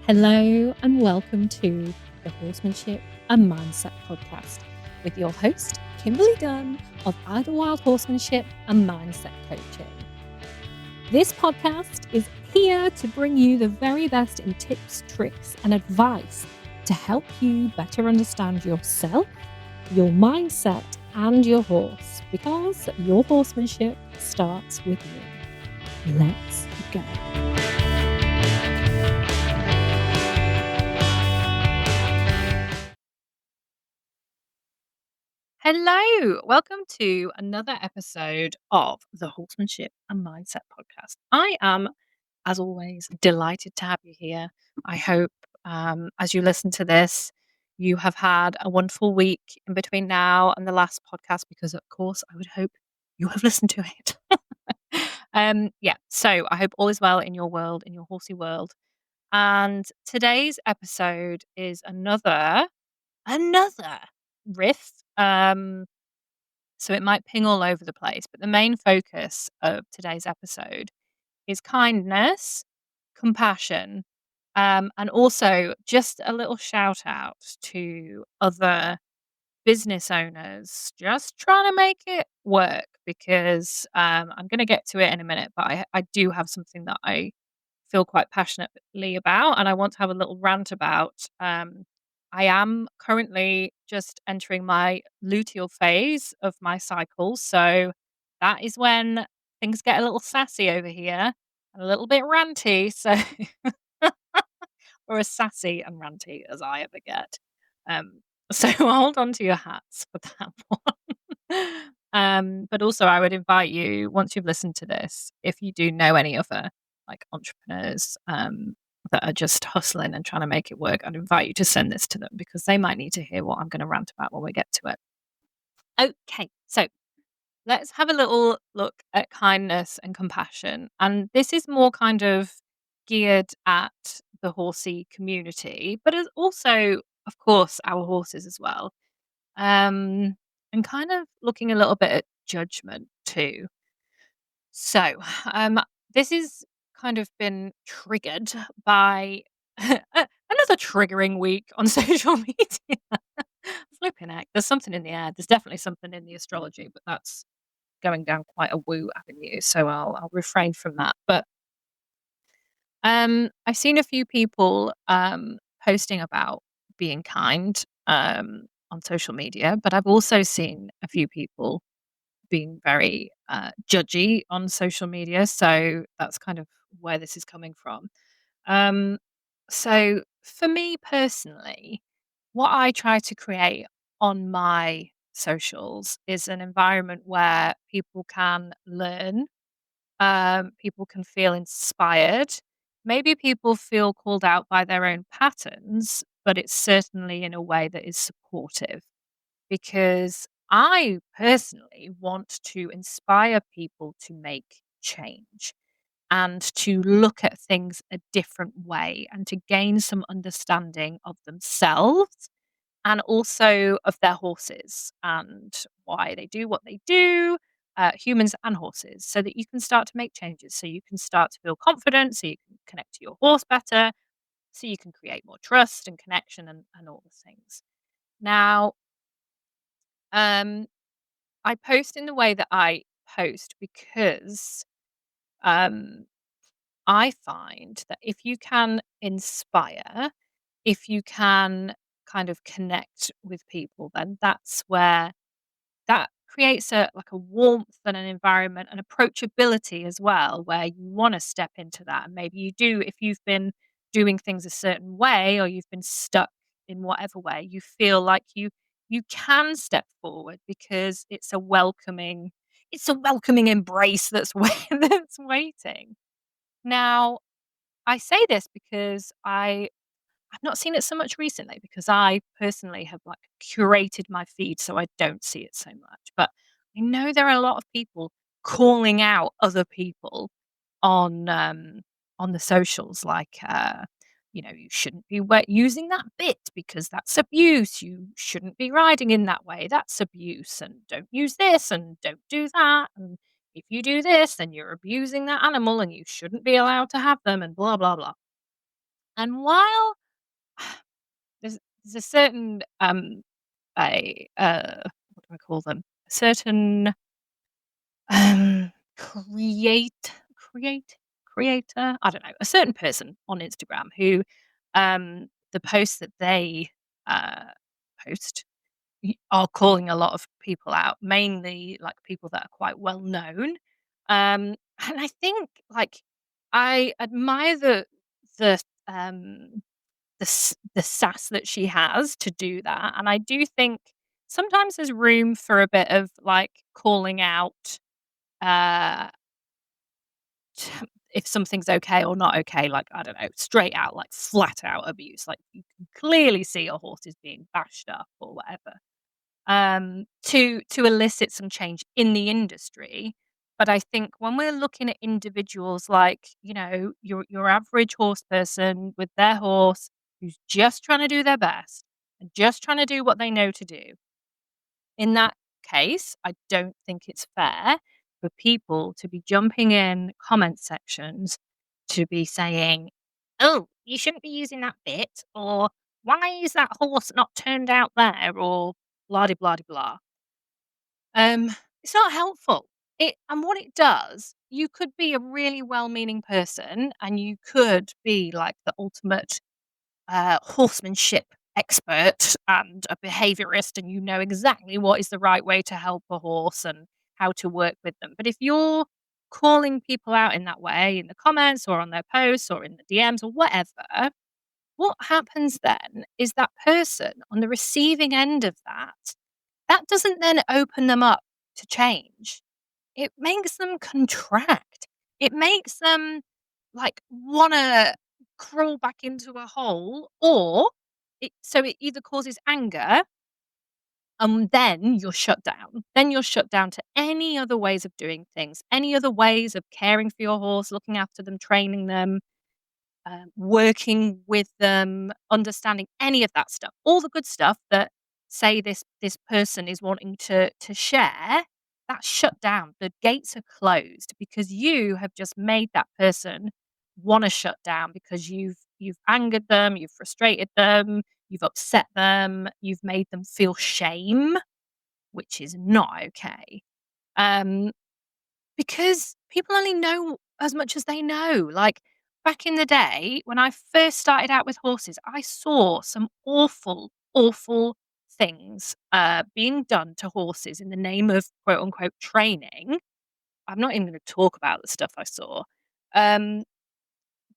Hello and welcome to the Horsemanship and Mindset podcast with your host, Kimberly Dunn of Idlewild Horsemanship and Mindset Coaching. This podcast is here to bring you the very best in tips, tricks, and advice to help you better understand yourself, your mindset, and your horse, because your horsemanship starts with you. Let's go. Hello, welcome to another episode of the Horsemanship and Mindset podcast. I am, as always, delighted to have you here. I hope as you listen to this, you have had a wonderful week in between now and the last podcast, because, of course, I would hope you have listened to it. So I hope all is well in your world, in your horsey world. And today's episode is another riff. So it might ping all over the place, but the main focus of today's episode is kindness, compassion, and also just a little shout out to other business owners just trying to make it work, because I'm going to get to it in a minute, but I do have something that I feel quite passionately about, and I want to have a little rant about. I am currently just entering my luteal phase of my cycle, so that is when things get a little sassy over here and a little bit ranty. So, or as sassy and ranty as I ever get. So hold on to your hats for that one. But also, I would invite you, once you've listened to this, if you do know any other like entrepreneurs that are just hustling and trying to make it work, I'd invite you to send this to them, because they might need to hear what I'm going to rant about when we get to it. Okay, so let's have a little look at kindness and compassion. And this is more kind of geared at the horsey community, but it's also, of course, our horses as well. And kind of looking a little bit at judgment too. So, this is kind of been triggered by another triggering week on social media. Flipping heck, there's something in the air. There's definitely something in the astrology, but that's going down quite a woo avenue, so I'll refrain from that. But I've seen a few people posting about being kind on social media, but I've also seen a few people being very judgy on social media. So that's kind of where this is coming from. Um, so for me personally, what I try to create on my socials is an environment where people can learn, people can feel inspired. Maybe people feel called out by their own patterns, but it's certainly in a way that is supportive, because I personally want to inspire people to make change and to look at things a different way and to gain some understanding of themselves and also of their horses and why they do what they do, humans and horses, so that you can start to make changes, so you can start to feel confident, so you can connect to your horse better, so you can create more trust and connection and all the things. Now, um, I post in the way that I post because um, I find that if you can inspire, if you can kind of connect with people, then that's where that creates a like a warmth and an environment and approachability as well, where you want to step into that. And maybe you do, if you've been doing things a certain way or you've been stuck in whatever way, you feel like you can step forward because it's a welcoming embrace that's that's waiting. Now, I say this because I've not seen it so much recently, because I personally have like curated my feed so I don't see it so much. But I know there are a lot of people calling out other people on on the socials, like you shouldn't be using that bit because that's abuse. You shouldn't be riding in that way. That's abuse. And don't use this and don't do that. And if you do this, then you're abusing that animal and you shouldn't be allowed to have them and blah blah blah. And while there's a certain, a, what do I call them? A certain, create create creator? I don't know, a certain person on Instagram who, the posts that they, uh, post are calling a lot of people out, mainly, like, people that are quite well known. And I think, like, I admire the, um, the sass that she has to do that, and I do think sometimes there's room for a bit of, like, calling out, uh, t if something's okay or not okay, like, I don't know, straight out, like, flat out abuse, like, you can clearly see a horse is being bashed up or whatever, to elicit some change in the industry. But I think when we're looking at individuals like, your average horse person with their horse who's just trying to do their best and just trying to do what they know to do, in that case, I don't think it's fair for people to be jumping in comment sections to be saying, "Oh, you shouldn't be using that bit," or "Why is that horse not turned out there?" or blah de blah de blah. Um, it's not helpful. And what it does, you could be a really well-meaning person, and you could be like the ultimate horsemanship expert and a behaviorist, and you know exactly what is the right way to help a horse and how to work with them. But if you're calling people out in that way in the comments or on their posts or in the DMs or whatever, what happens then is that person on the receiving end of that doesn't then open them up to change. It makes them contract. It makes them, like, wanna crawl back into a hole, or it either causes anger, and then you're shut down. Then you're shut down to any other ways of doing things, any other ways of caring for your horse, looking after them, training them, working with them, understanding any of that stuff, all the good stuff that say this person is wanting to share, that's shut down. The gates are closed because you have just made that person want to shut down because you've angered them, you've frustrated them, you've upset them, you've made them feel shame, which is not okay. Um, because people only know as much as they know. Like, back in the day, when I first started out with horses, I saw some awful, awful things being done to horses in the name of quote unquote training. I'm not even going to talk about the stuff I saw. Um,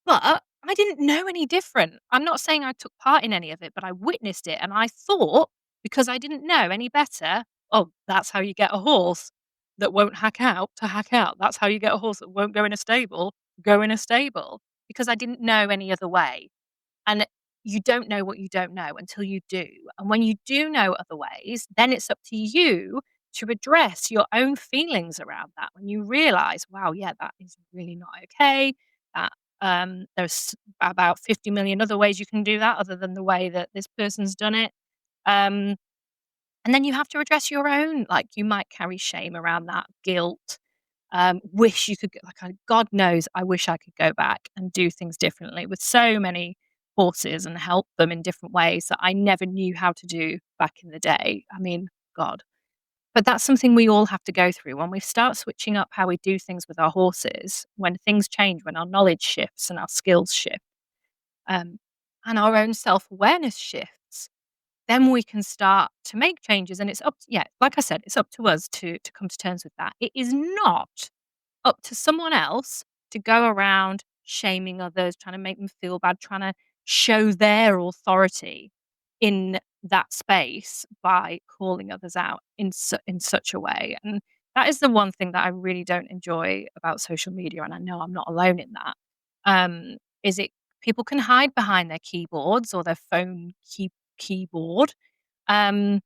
but I didn't know any different. I'm not saying I took part in any of it, but I witnessed it and I thought, because I didn't know any better, "Oh, that's how you get a horse that won't hack out to hack out. That's how you get a horse that won't go in a stable, go in a stable," because I didn't know any other way. And you don't know what you don't know until you do. And when you do know other ways, then it's up to you to address your own feelings around that. When you realize, wow, yeah, that is really not okay. That there's about 50 million other ways you can do that other than the way that this person's done it. Um, and then you have to address your own, like, you might carry shame around that, guilt, wish you could like, God knows, I wish I could go back and do things differently with so many horses and help them in different ways that I never knew how to do back in the day. I mean, God. But that's something we all have to go through when we start switching up how we do things with our horses, when things change, when our knowledge shifts and our skills shift, um, and our own self-awareness shifts, then we can start to make changes. And it's up, yeah, like I said, it's up to us to come to terms with that. It is not up to someone else to go around shaming others, trying to make them feel bad, trying to show their authority in that space by calling others out in such a way. And that is the one thing that I really don't enjoy about social media, and I know I'm not alone in that. Is it People can hide behind their keyboards or their phone keyboard, um,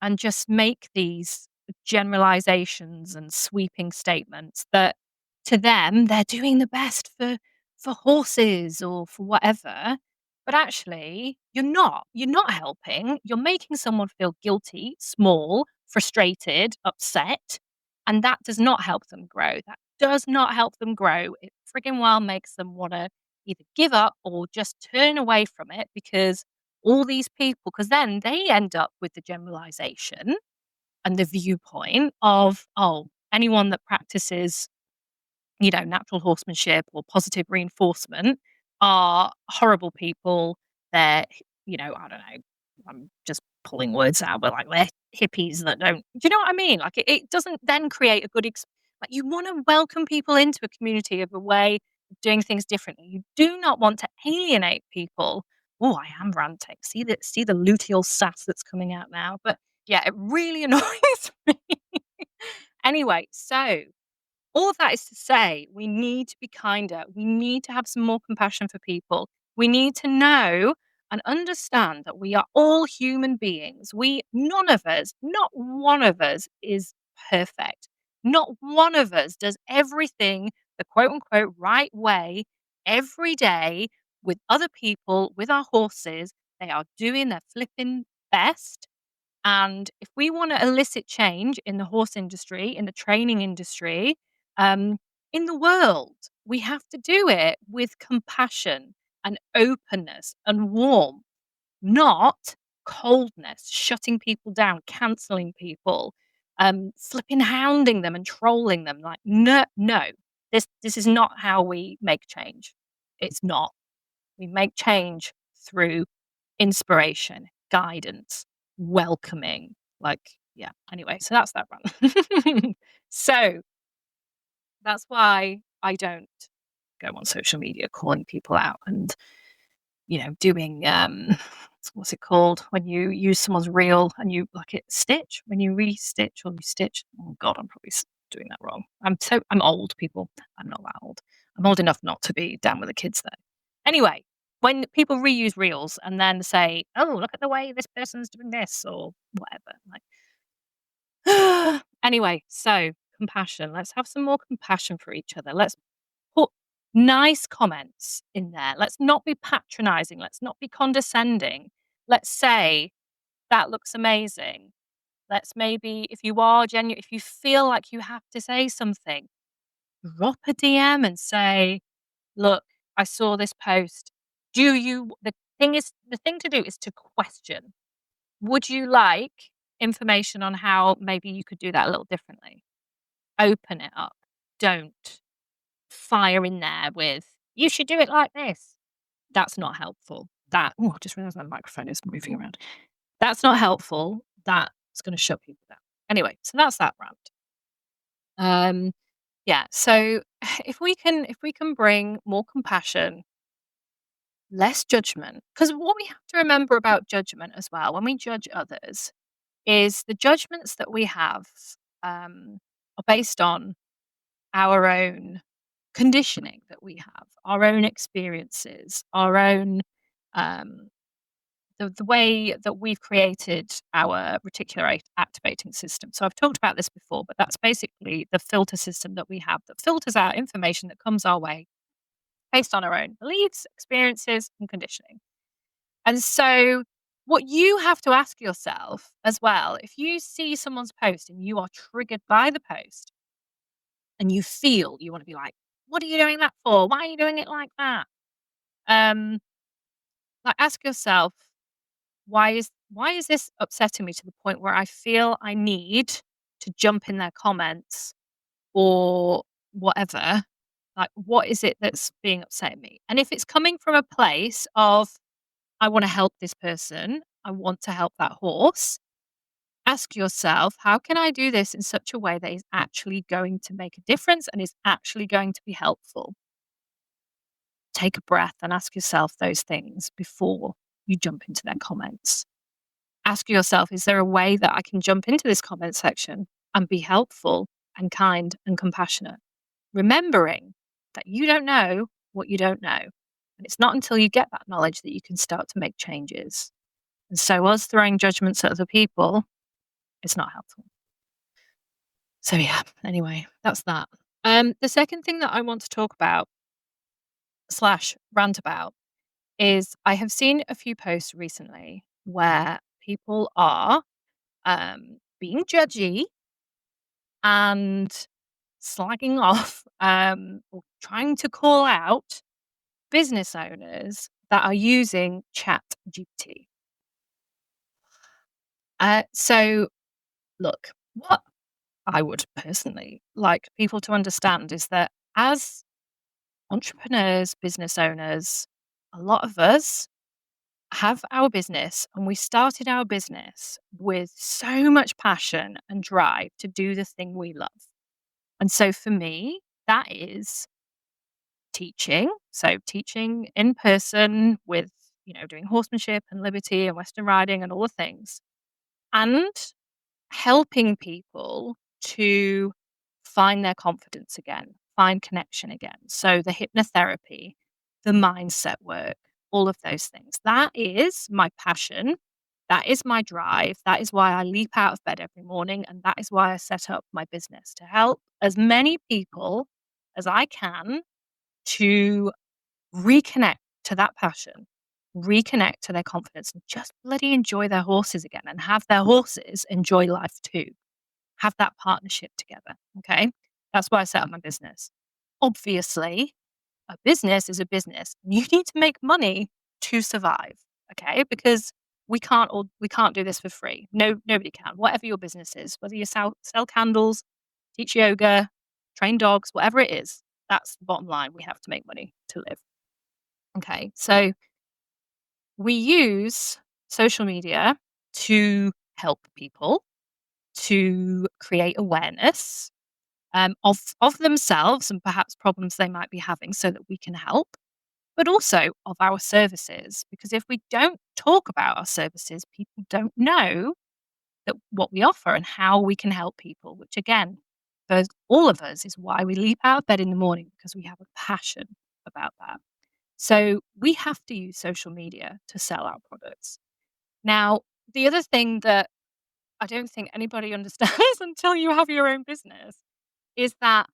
and just make these generalizations and sweeping statements that to them they're doing the best for horses or for whatever, but actually you're not helping. You're making someone feel guilty, small, frustrated, upset, and that does not help them grow. That does not help them grow. It friggin' well makes them want to either give up or just turn away from it, because all these people, because then they end up with the generalization and the viewpoint of, oh, anyone that practices, natural horsemanship or positive reinforcement are horrible people. They're, I don't know, I'm just pulling words out, but like they're hippies that don't, do you know what I mean? Like it doesn't then create a good, like you want to welcome people into a community of a way of doing things differently. You do not want to alienate people. Oh, I am ranting. See the luteal sass that's coming out now. But yeah, it really annoys me. Anyway, so all of that is to say, we need to be kinder. We need to have some more compassion for people. We need to know and understand that we are all human beings. None of us, not one of us is perfect. Not one of us does everything the quote unquote right way every day with other people, with our horses. They are doing their flipping best. And if we want to elicit change in the horse industry, in the training industry, um, in the world, we have to do it with compassion and openness and warmth, not coldness, shutting people down, canceling people, flipping hounding them and trolling them. Like, no, no, this is not how we make change. It's not. We make change through inspiration, guidance, welcoming. Like, yeah. Anyway, so that's that run. So that's why I don't go on social media calling people out and, doing what's it called when you use someone's reel and you like it stitch when you restitch or you stitch. Oh God, I'm probably doing that wrong. I'm old, people. I'm not that old. I'm old enough not to be down with the kids though. Anyway, when people reuse reels and then say, "Oh, look at the way this person's doing this," or whatever, like, anyway, so compassion. Let's have some more compassion for each other. Let's put nice comments in there. Let's not be patronizing. Let's not be condescending. Let's say, "That looks amazing." Let's maybe, if you are genuine, if you feel like you have to say something, drop a DM and say, "Look, I saw this post. The thing to do is to question. Would you like information on how maybe you could do that a little differently?" Open it up. Don't fire in there with, "You should do it like this." That's not helpful. I just realized my microphone is moving around. That's not helpful. That's going to shut people down. Anyway, so that's that rant. Yeah. So if we can bring more compassion, less judgment, because what we have to remember about judgment as well, when we judge others, is the judgments that we have are based on our own conditioning that we have, our own experiences, our own um, the way that we've created our reticular activating system. So I've talked about this before, but that's basically the filter system that we have that filters out information that comes our way based on our own beliefs, experiences, and conditioning. And so what you have to ask yourself as well, if you see someone's post and you are triggered by the post and you feel you want to be like, "What are you doing that for? Why are you doing it like that?" Um, like ask yourself, why is this upsetting me to the point where I feel I need to jump in their comments or whatever? Like, what is it that's being upsetting me? And if it's coming from a place of, I want to help this person, I want to help that horse, ask yourself, how can I do this in such a way that is actually going to make a difference and is actually going to be helpful? Take a breath and ask yourself those things before you jump into their comments. Ask yourself, is there a way that I can jump into this comment section and be helpful and kind and compassionate? Remembering that you don't know what you don't know. And it's not until you get that knowledge that you can start to make changes. And so, us throwing judgments at other people, it's not helpful. So, yeah, anyway, that's that. The second thing that I want to talk about slash rant about is I have seen a few posts recently where people are being judgy and slagging off or trying to call out business owners that are using ChatGPT. So, look, what I would personally like people to understand is that as entrepreneurs, business owners, a lot of us have our business and we started our business with so much passion and drive to do the thing we love. And so for me, that is teaching. So teaching in person with, doing horsemanship and liberty and Western riding and all the things. And helping people to find their confidence again, find connection again. So the hypnotherapy, the mindset work, all of those things. That is my passion. That is my drive. That is why I leap out of bed every morning. And that is why I set up my business to help as many people as I can to reconnect to that passion, reconnect to their confidence, and just bloody enjoy their horses again and have their horses enjoy life too. Have that partnership together. Okay. That's why I set up my business. Obviously, a business is a business. You need to make money to survive. Okay. Because we can't do this for free. No, nobody can. Whatever your business is, whether you sell candles, teach yoga, train dogs, whatever it is, that's the bottom line. We have to make money to live. Okay. So we use social media to help people, to create awareness of themselves and perhaps problems they might be having so that we can help, but also of our services. Because if we don't talk about our services, people don't know that what we offer and how we can help people, which again, for all of us, is why we leap out of bed in the morning because we have a passion about that. So we have to use social media to sell our products. Now, the other thing that I don't think anybody understands until you have your own business is that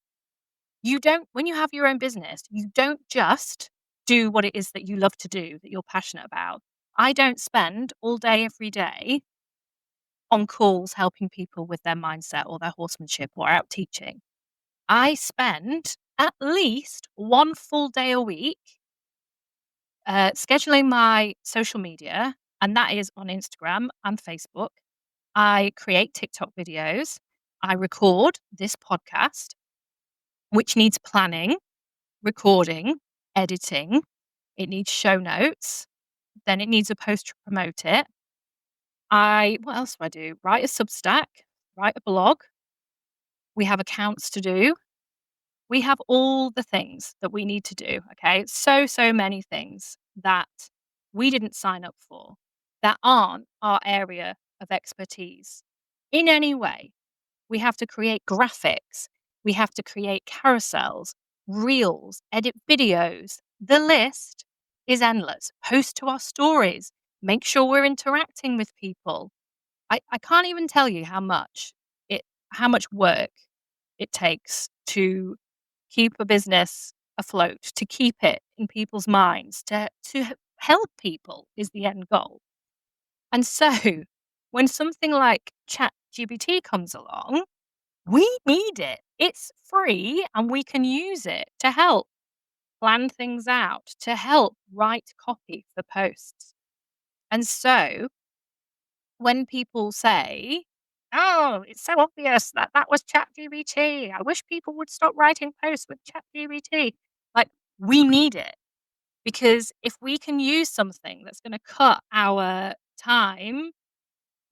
when you have your own business, you don't just do what it is that you love to do, that you're passionate about. I don't spend all day, every day on calls helping people with their mindset or their horsemanship or out teaching. I spend at least one full day a week scheduling my social media, and that is on Instagram and Facebook. I create TikTok videos. I record this podcast, which needs planning, recording, editing. It needs show notes. Then it needs a post to promote it. What else do I do? Write a Substack, write a blog. We have accounts to do. We have all the things that we need to do. Okay. So many things that we didn't sign up for that aren't our area of expertise in any way. We have to create graphics. We have to create carousels, reels, edit videos. The list is endless. Post to our stories. Make sure we're interacting with people. I can't even tell you how much work it takes to keep a business afloat, to keep it in people's minds, to help people is the end goal. And so when something like ChatGPT comes along, we need it. It's free and we can use it to help plan things out, to help write copy for posts. And so when people say, "Oh, it's so obvious that that was ChatGPT. I wish people would stop writing posts with ChatGPT." Like, we need it because if we can use something that's going to cut our time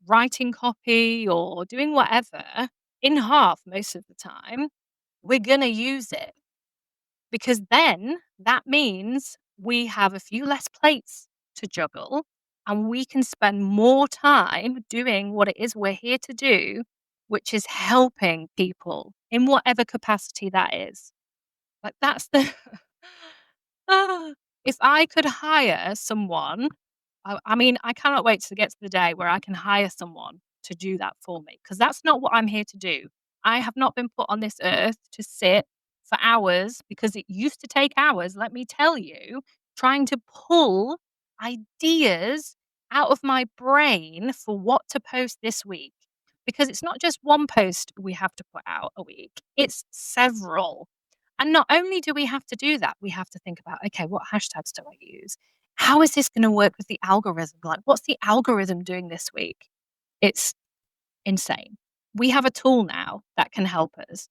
writing copy or doing whatever in half most of the time, we're going to use it because then that means we have a few less plates to juggle and we can spend more time doing what it is we're here to do, which is helping people in whatever capacity that is. Like, that's the. Ah, if I could hire someone, I mean, I cannot wait to get to the day where I can hire someone to do that for me because that's not what I'm here to do. I have not been put on this earth to sit for hours because it used to take hours, let me tell you, trying to pull ideas out of my brain for what to post this week. Because it's not just one post we have to put out a week, it's several. And not only do we have to do that, we have to think about, okay, what hashtags do I use? How is this going to work with the algorithm? Like, what's the algorithm doing this week? It's insane. We have a tool now that can help us.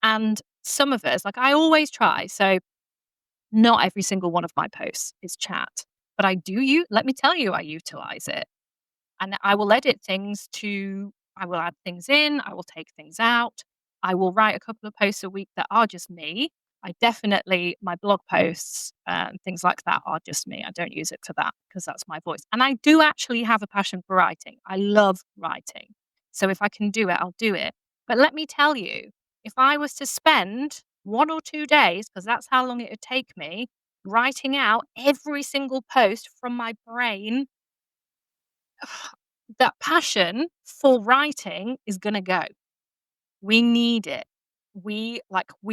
And some of us, like I always try. So, not every single one of my posts is chat, but I do you let me tell you, I utilize it. And I will edit things to I will add things in, I will take things out. I will write a couple of posts a week that are just me. I definitely my blog posts and things like that are just me. I don't use it for that because that's my voice. And I do actually have a passion for writing. I love writing. So if I can do it, I'll do it. But let me tell you, if I was to spend 1 or 2 days, because that's how long it would take me, writing out every single post from my brain, that passion for writing is gonna go. We need it. We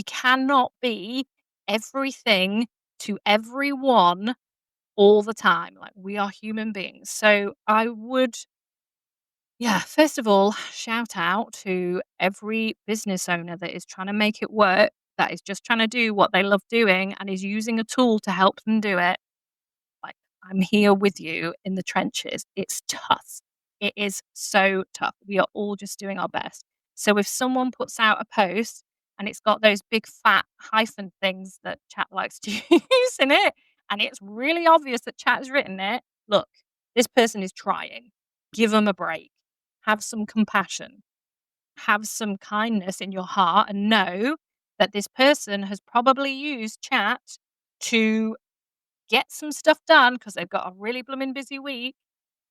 cannot be everything to everyone all the time. Like, we are human beings. So I would, yeah, first of all, shout out to every business owner that is trying to make it work, that is just trying to do what they love doing and is using a tool to help them do it. Like, I'm here with you in the trenches. It's tough. It is so tough. We are all just doing our best. So if someone puts out a post and it's got those big fat hyphen things that chat likes to use in it, and it's really obvious that chat has written it, look, this person is trying. Give them a break. Have some compassion. Have some kindness in your heart and know that this person has probably used chat to get some stuff done because they've got a really blooming busy week.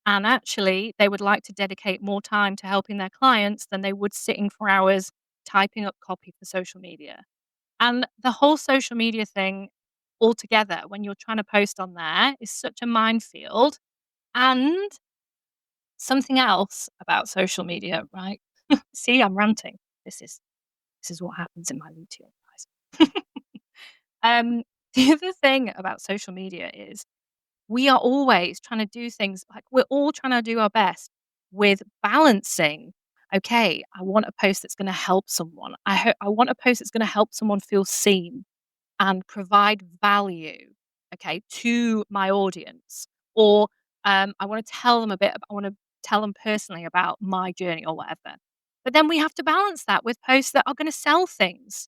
And actually, they would like to dedicate more time to helping their clients than they would sitting for hours typing up copy for social media. And the whole social media thing altogether, when you're trying to post on there, is such a minefield. And something else about social media, right? See, I'm ranting. This is this is what happens in my luteal, guys. The other thing about social media is we are always trying to do things like we're all trying to do our best with balancing. Okay, I want a post that's going to help someone. I want a post that's going to help someone feel seen and provide value, okay, to my audience. Or I want to tell them a bit. I want to tell them personally about my journey or whatever. But then we have to balance that with posts that are going to sell things.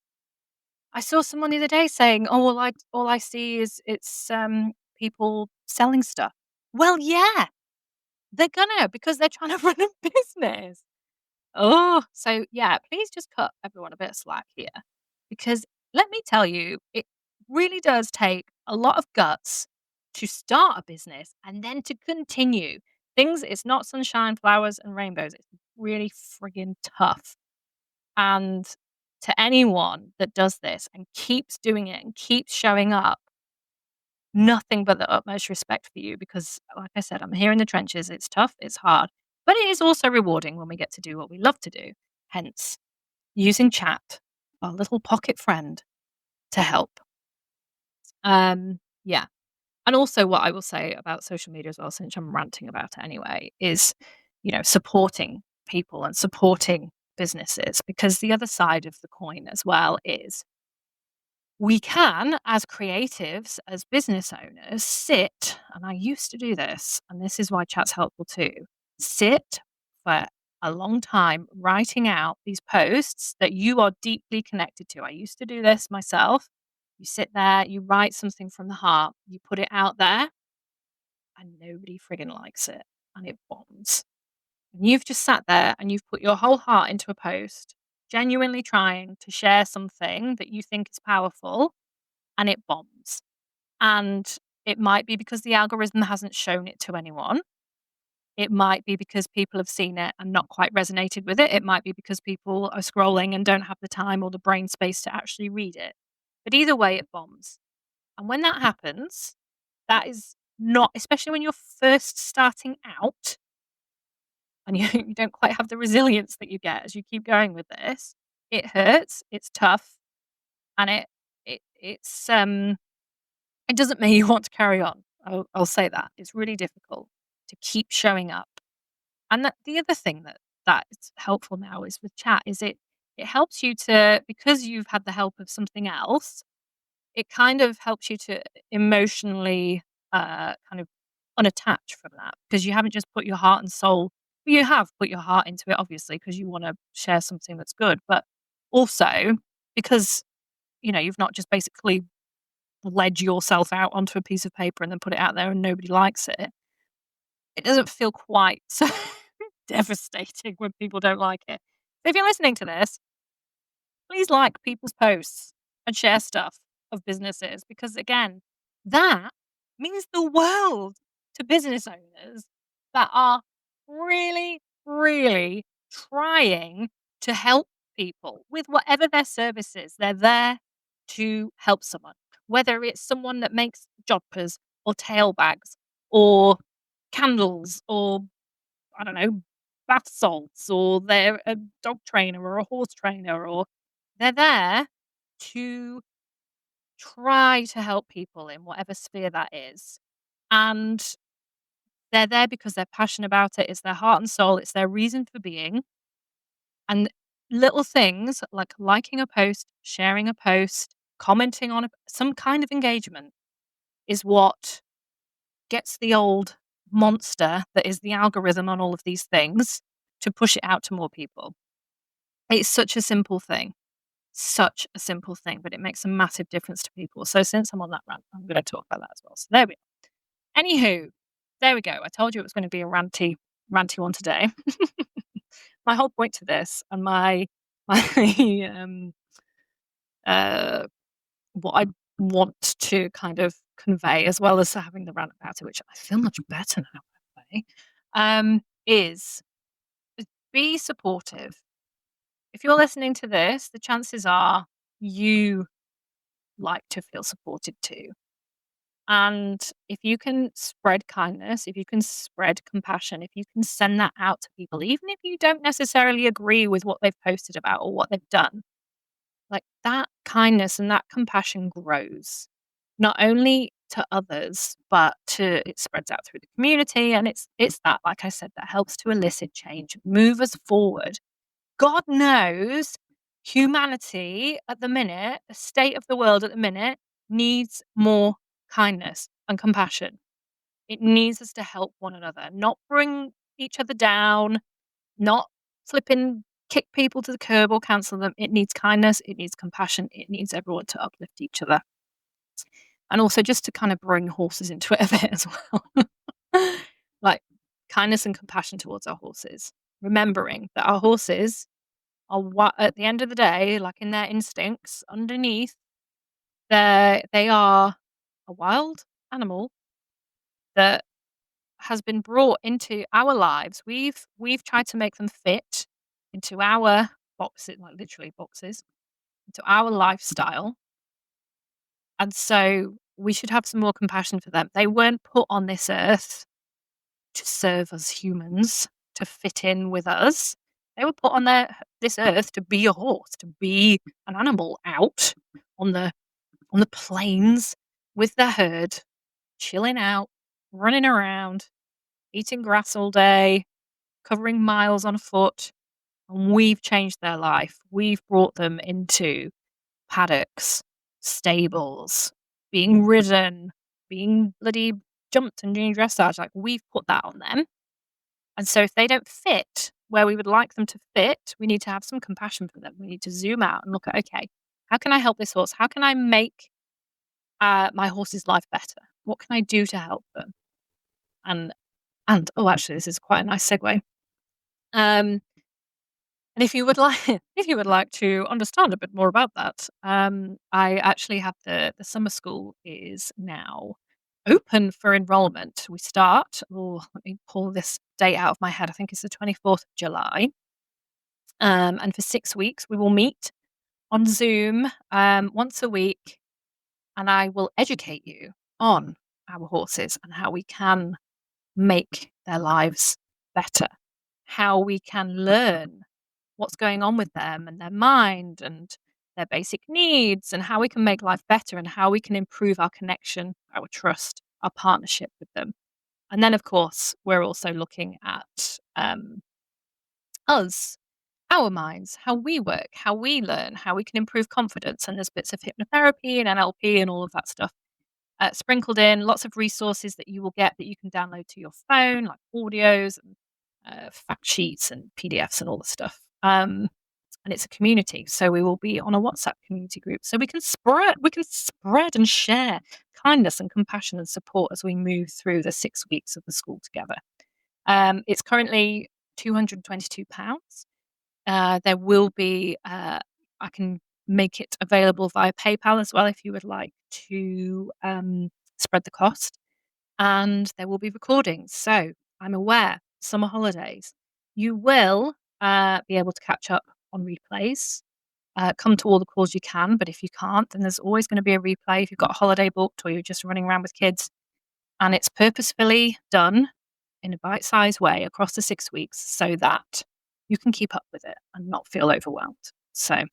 I saw someone the other day saying, "Oh, well, all I see is it's people selling stuff." Well, yeah, they're gonna because they're trying to run a business. Oh, so yeah, please just cut everyone a bit of slack here, because let me tell you, it really does take a lot of guts to start a business and then to continue things. It's not sunshine, flowers, and rainbows. It's really friggin' tough. And to anyone that does this and keeps doing it and keeps showing up, nothing but the utmost respect for you because, like I said, I'm here in the trenches. It's tough, it's hard, but it is also rewarding when we get to do what we love to do. Hence, using chat, our little pocket friend, to help. Yeah. And also, what I will say about social media as well, since I'm ranting about it anyway, is, supporting people and supporting businesses because the other side of the coin as well is we can, as creatives, as business owners, sit, and I used to do this, and this is why chat's helpful too, sit for a long time writing out these posts that you are deeply connected to. I used to do this myself. You sit there, you write something from the heart, you put it out there, and nobody friggin' likes it, and it bombs. And you've just sat there and you've put your whole heart into a post, genuinely trying to share something that you think is powerful, and it bombs. And it might be because the algorithm hasn't shown it to anyone. It might be because people have seen it and not quite resonated with it. It might be because people are scrolling and don't have the time or the brain space to actually read it. But either way, it bombs. And when that happens, that is not, especially when you're first starting out and you don't quite have the resilience that you get as you keep going with this, it hurts, it's tough, and it doesn't make you want to carry on. I'll say that. It's really difficult to keep showing up. And that the other thing that is helpful now is with chat is It helps you to, because you've had the help of something else, it kind of helps you to emotionally, kind of unattach from that, because you haven't just put your heart and soul, well, you have put your heart into it, obviously, because you wanna share something that's good, but also because, you've not just basically led yourself out onto a piece of paper and then put it out there and nobody likes it. It doesn't feel quite so devastating when people don't like it. So if you're listening to this, please like people's posts and share stuff of businesses, because again, that means the world to business owners that are really, really trying to help people with whatever their service is. They're there to help someone, whether it's someone that makes jodhpurs or tail bags or candles or, I don't know, bath salts, or they're a dog trainer or a horse trainer, or they're there to try to help people in whatever sphere that is. And they're there because they're passionate about it. It's their heart and soul, it's their reason for being. And little things like liking a post, sharing a post, commenting on some kind of engagement is what gets the old monster that is the algorithm on all of these things to push it out to more people. It's such a simple thing. Such a simple thing, but it makes a massive difference to people. So since I'm on that rant, I'm going to talk about that as well. So there we go. Anywho, there we go. I told you it was going to be a ranty one today. My whole point to this, and my uh, what I want to kind of convey, as well as having the rant about it, which I feel much better now, by the way, is be supportive. If you're listening to this, the chances are you like to feel supported too. And if you can spread kindness, if you can spread compassion, if you can send that out to people, even if you don't necessarily agree with what they've posted about or what they've done, like that kindness and that compassion grows not only to others, but it spreads out through the community. And it's that, like I said, that helps to elicit change, move us forward. God knows humanity at the minute, the state of the world at the minute, needs more kindness and compassion. It needs us to help one another, not bring each other down, not flipping kick people to the curb or cancel them. It needs kindness, it needs compassion, it needs everyone to uplift each other. And also just to kind of bring horses into it a bit as well. Like kindness and compassion towards our horses. Remembering that our horses are at the end of the day, like in their instincts, underneath, they are a wild animal that has been brought into our lives. We've tried to make them fit into our boxes, like literally boxes, into our lifestyle. And so we should have some more compassion for them. They weren't put on this earth to serve us humans, to fit in with us. They were put on this earth to be a horse, to be an animal out on the plains with the herd, chilling out, running around, eating grass all day, covering miles on foot. And we've changed their life. We've brought them into paddocks, stables, being ridden, being bloody jumped and doing dressage. Like we've put that on them. And so if they don't fit where we would like them to fit, we need to have some compassion for them. We need to zoom out and look at, okay, how can I help this horse? How can I make my horse's life better? What can I do to help them? And oh, actually, this is quite a nice segue. And if you would like, if you would like to understand a bit more about that, I actually have the summer school is now open for enrolment. We start. Oh, let me pull this date out of my head. I think it's the 24th of July. And for 6 weeks, we will meet on Zoom once a week, and I will educate you on our horses and how we can make their lives better, how we can learn what's going on with them and their mind and their basic needs, and how we can make life better and how we can improve our connection, our trust, our partnership with them. And then, of course, we're also looking at us our minds, how we work, how we learn, how we can improve confidence. And there's bits of hypnotherapy and NLP and all of that stuff sprinkled in. Lots of resources that you will get that you can download to your phone, like audios and fact sheets and PDFs and all the stuff. And it's a community, so we will be on a WhatsApp community group, so we can spread and share kindness and compassion and support as we move through the 6 weeks of the school together. It's currently £222. There will be, I can make it available via PayPal as well if you would like to spread the cost. And there will be recordings. So I'm aware, summer holidays, you will be able to catch up on replays. Come to all the calls you can, but if you can't, then there's always going to be a replay if you've got a holiday booked or you're just running around with kids. And it's purposefully done in a bite-sized way across the 6 weeks so that you can keep up with it and not feel overwhelmed. So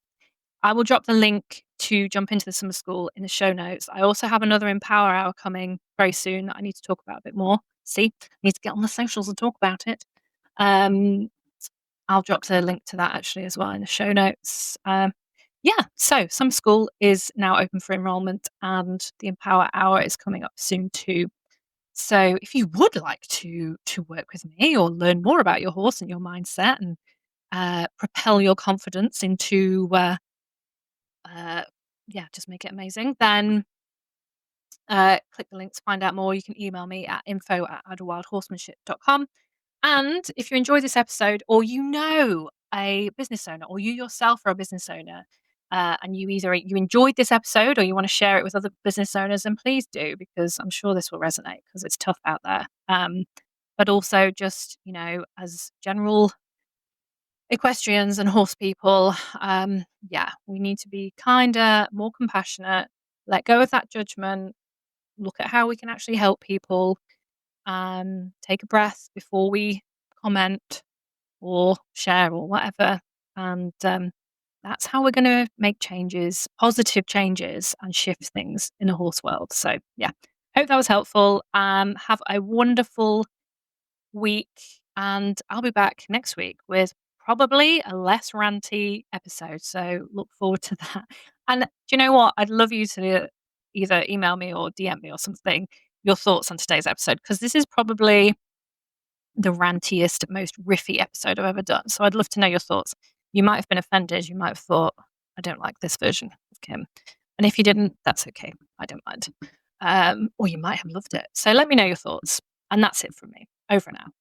I will drop the link to jump into the summer school in the show notes. I also have another Empower Hour coming very soon that I need to talk about a bit more. See, I need to get on the socials and talk about it. I'll drop the link to that actually as well in the show notes. Yeah, so summer school is now open for enrollment and the Empower Hour is coming up soon too. So if you would like to work with me or learn more about your horse and your mindset and propel your confidence into yeah, just make it amazing, then click the link to find out more. You can email me at info@idlewildhorsemanship.com. And if you enjoyed this episode, or you know a business owner, or you yourself are a business owner, and you enjoyed this episode, or you want to share it with other business owners, then please do, because I'm sure this will resonate because it's tough out there. But also, just as general equestrians and horse people, yeah, we need to be kinder, more compassionate, let go of that judgment, look at how we can actually help people, take a breath before we comment or share or whatever. And that's how we're going to make changes, positive changes, and shift things in the horse world. So, yeah, hope that was helpful. Have a wonderful week, and I'll be back next week with probably a less ranty episode. So, look forward to that. And do you know what? I'd love you to either email me or DM me or something your thoughts on today's episode, because this is probably the rantiest, most riffy episode I've ever done. So I'd love to know your thoughts. You might have been offended. You might have thought, I don't like this version of Kim. And if you didn't, that's okay. I don't mind. Or you might have loved it. So let me know your thoughts. And that's it from me. Over and out.